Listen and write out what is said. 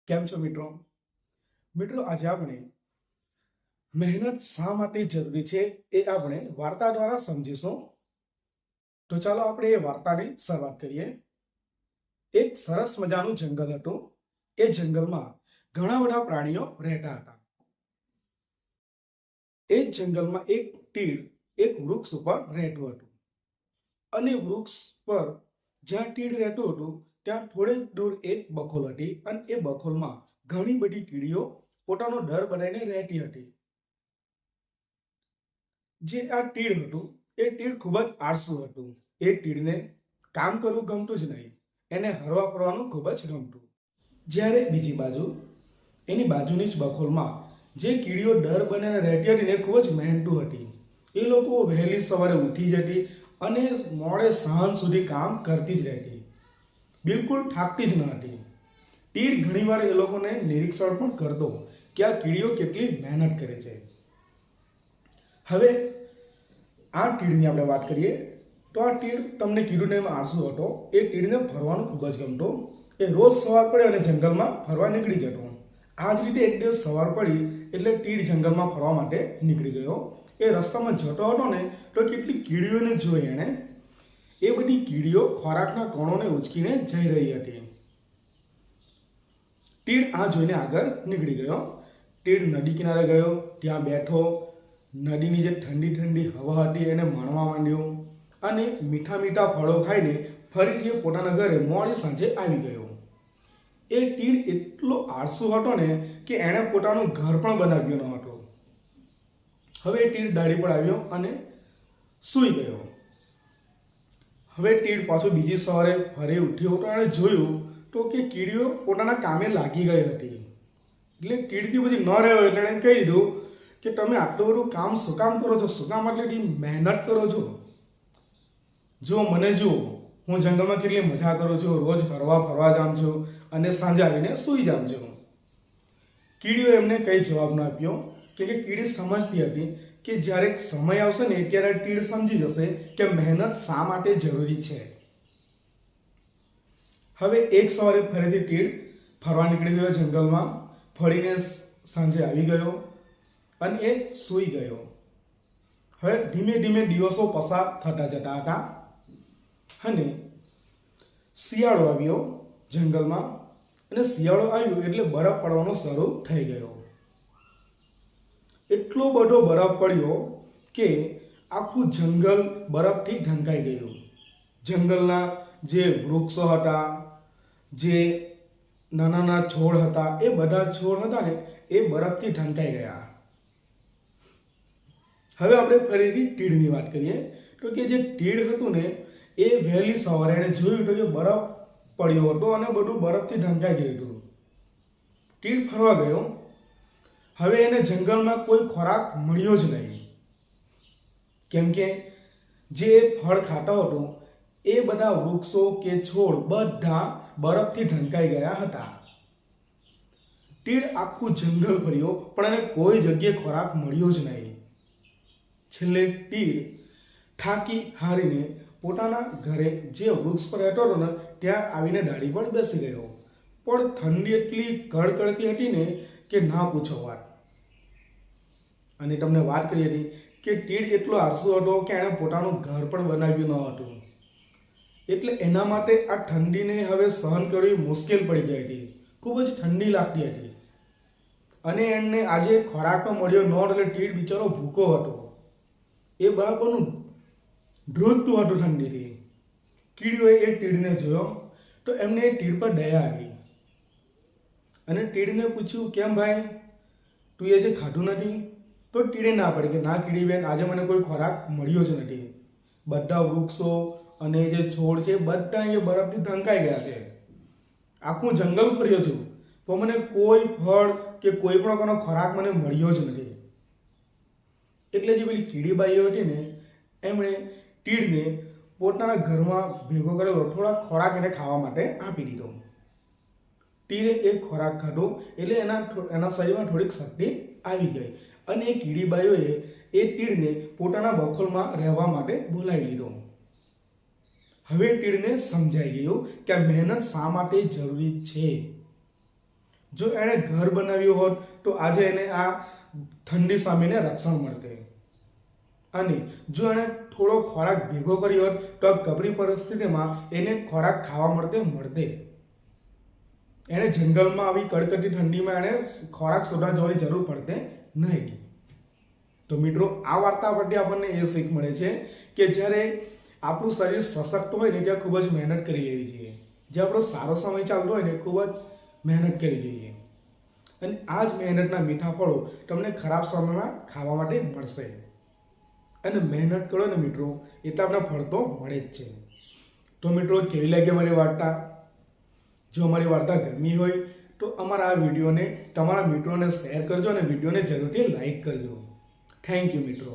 કેમ છો મિત્રો? મિત્રો આજે આપણે મહેનત શા માટે જરૂરી છે એ આપણે વાર્તા દ્વારા સમજીશું. તો ચાલો આપણે એ વાર્તાની શરૂઆત કરીએ. એક સરસ મજાનું જંગલ હતું. એ જંગલમાં ઘણા બધા પ્રાણીઓ રહેતા હતા. એ જંગલમાં એક તીડ એક વૃક્ષ ઉપર રહેતું હતું અને વૃક્ષ પર જ્યાં તીડ રહેતું હતું ત્યાં થોડે દૂર એક બખોલ હતી અને એ બખોલમાં ઘણી બધી કીડીઓ પોતાનો દર બનાવીને રહેતી હતી. જે આ તીડ હતું એ તીડ ખૂબ જ આળસુ હતું. એ તીડને કામ કરવું ગમતું જ નહીં, એને હરવા ફરવાનું ખૂબ જ ગમતું. જ્યારે બીજી બાજુ એની બાજુની જ બખોલમાં જે કીડીઓ દર બનાવીને રહેતી હતી ને ખૂબ જ મહેનતુ હતી. એ લોકો વહેલી સવારે ઉઠી જતી અને મોડે સાંજ સુધી કામ કરતી જ રહેતી, બિલકુલ થાકતી જ ન હતી. તીડ ઘણીવાર એ લોકોને નિરીક્ષણ પણ કરતો કે આ કીડીઓ કેટલી મહેનત કરે છે. હવે આ તીડની આપણે વાત કરીએ તો આ તીડ તમને કીધું ને એમ આળસુ હતો. એ તીડને ફરવાનું ખૂબ જ ગમતું. એ રોજ સવાર પડે અને જંગલમાં ફરવા નીકળી જતો. આ જ રીતે એક દિવસ સવાર પડી એટલે તીડ જંગલમાં ફરવા માટે નીકળી ગયો. એ રસ્તામાં જતો હતો ને તો કેટલીક કીડીઓને જોઈ એણે. એ બધી કીડીઓ ખોરાકના કણોને ઉચકીને જઈ રહી હતી. તીડ આ જોઈને આગળ નીકળી ગયો. તીડ નદી કિનારે ગયો, ત્યાં બેઠો. નદીની જે ઠંડી ઠંડી હવા હતી એને માણવા માંડ્યો અને મીઠા મીઠા ફળો ખાઈને ફરીથી પોતાના ઘરે મોડી સાંજે આવી ગયો. એ તીડ એટલો આળસુ હતો ને કે એણે પોતાનું ઘર પણ બનાવ્યું ન હતું. હવે તીડ દાઢી પર આવ્યો અને સૂઈ ગયો. હવે તીડ પાછો બીજી સવારે ફરી ઉઠ્યો તો એણે જોયું તો કે કીડીઓ પોતાના કામે લાગી ગઈ હતી. એટલે તીડથી પછી ન રહ્યો એટલે એણે કહી દીધું કે તમે આટલું બધું કામ શું કામ કરો છો? શું કામ આટલી મહેનત કરો છો? જો મને જુઓ, હું જંગલમાં કેટલી મજા કરું છું, રોજ ફરવા જાઉં છું અને સાંજે આવીને સૂઈ જાઉં છું. કીડીઓ એમને કંઈ જવાબ ન આપ્યો કે કીડી સમજતી હતી કે જ્યારે સમય આવશે ને ત્યારે તીડ સમજી જશે કે મહેનત શા માટે જરૂરી છે. હવે એક સવારે ફરીથી તીડ ફરવા નીકળી ગયો જંગલમાં. ફરીને સાંજે આવી ગયો અને એ સૂઈ ગયો. હવે ધીમે ધીમે દિવસો પસાર થતા જતા હતા અને શિયાળો આવ્યો જંગલમાં. અને શિયાળો આવ્યો એટલે બરફ પડવાનો શરૂ થઈ ગયો. એટલો બધો બરફ પડ્યો કે આખું જંગલ બરફથી ઢંકાઈ ગયું. જંગલના જે વૃક્ષો હતા, જે નાના નાના છોડ હતા, એ બધા છોડ હતા ને એ બરફથી ઢંકાઈ ગયા. હવે આપણે ફરીથી તીડની વાત કરીએ તો કે જે તીડ હતું ને એ વહેલી સવારે એણે જોયું તો કે બરફ પડ્યો હતો અને બધું બરફથી ઢંકાઈ ગયું હતું. તીડ ફરવા ગયો. હવે એને જંગલમાં કોઈ ખોરાક મળ્યો જ નહીં, કેમ કે જે ફળ ખાતો હતો એ બધા વૃક્ષો કે છોડ બધા બરફથી ઢંકાઈ ગયા હતા. તીડ આખું જંગલ ફર્યો પણ એને કોઈ જગ્યાએ ખોરાક મળ્યો જ નહીં. છેલ્લે તીડ થાકી હારીને પોતાના ઘરે જે વૃક્ષ પર રહેતો હતો ને ત્યાં આવીને ડાળી પર બેસી ગયો. પણ ઠંડી એટલી કડકડતી હતી ને કે ના પૂછો વાત. અને તમને વાત કરી હતી કે તીડ એટલો આળસુ હતો કે એણે પોતાનું ઘર પણ બનાવ્યું ન હતું. એટલે એના માટે આ ઠંડીને હવે સહન કરવી મુશ્કેલ પડી ગઈ હતી. ખૂબ જ ઠંડી લાગતી હતી અને એને આજે ખોરાક પણ મળ્યો ન એટલે તીડ બિચારો ભૂખો હતો. એ બરાબરનું ધ્રુજતું હતું ઠંડીથી. કીડીઓએ એ તીડને જોયો તો એમને એ તીડ પર દયા આવી અને તીડને પૂછ્યું, કેમ ભાઈ, તું એ જે ખાધું નથી? તો તીડે ના પાડી કે ના કીડીબેન, આજે મને કોઈ ખોરાક મળ્યો જ નથી. બધા વૃક્ષો અને જે છોડ છે બધા એ બરફથી ઢંકાઈ ગયા છે. આખું જંગલ ફર્યો છું તો મને કોઈ ફળ કે કોઈ પણ ખોરાક મને મળ્યો જ નથી. એટલે જે પેલી કીડીબાઈઓ હતી ને એમણે તીડને પોતાના ઘરમાં ભેગો કરેલો થોડા ખોરાક એને ખાવા માટે આપી દીધો. તીડે એક ખોરાક ખાધો એટલે એના શરીરમાં થોડીક શક્તિ આવી ગઈ અને એ કીડીબાઈઓએ એ તીડને પોતાના બખોલમાં રહેવા માટે બોલાવી લીધો. હવે તીડને સમજાઈ ગયું કે આ મહેનત શા માટે જરૂરી છે. જો એણે ઘર બનાવ્યું હોત તો આજે એને આ ઠંડી સામેને રક્ષણ મળતે, અને જો એણે થોડો ખોરાક ભેગો કર્યો હોત તો આ કપરી પરિસ્થિતિમાં એને ખોરાક ખાવા મળતે. એણે જંગલમાં આવી કડકડતી ઠંડીમાં એણે ખોરાક શોધવા જવાની જરૂર પડતે નહીં. તો મિત્રો, આ વાર્તા પરથી આપણને એ શીખ મળે છે કે જ્યારે આપણું શરીર સશક્ત હોય ને ત્યાં ખૂબ જ મહેનત કરી લેવી જોઈએ. જે આપણો સારો સમય ચાલતો હોય ને ખૂબ જ મહેનત કરવી જોઈએ, અને આ જ મહેનતના મીઠા ફળો તમને ખરાબ સમયમાં ખાવા માટે મળશે. અને મહેનત કરો ને મિત્રો, એટલે આપણે ફળ તો મળે જ છે. તો મિત્રો, કેવી લાગી અમારી વાર્તા? જો અમારી વાર્તા ગમી હોય તો અમારા આ વિડીયોને તમારા મિત્રોને શેર કરજો અને વિડીયોને જરૂરથી લાઈક કરજો. થેન્ક યુ મિત્રો.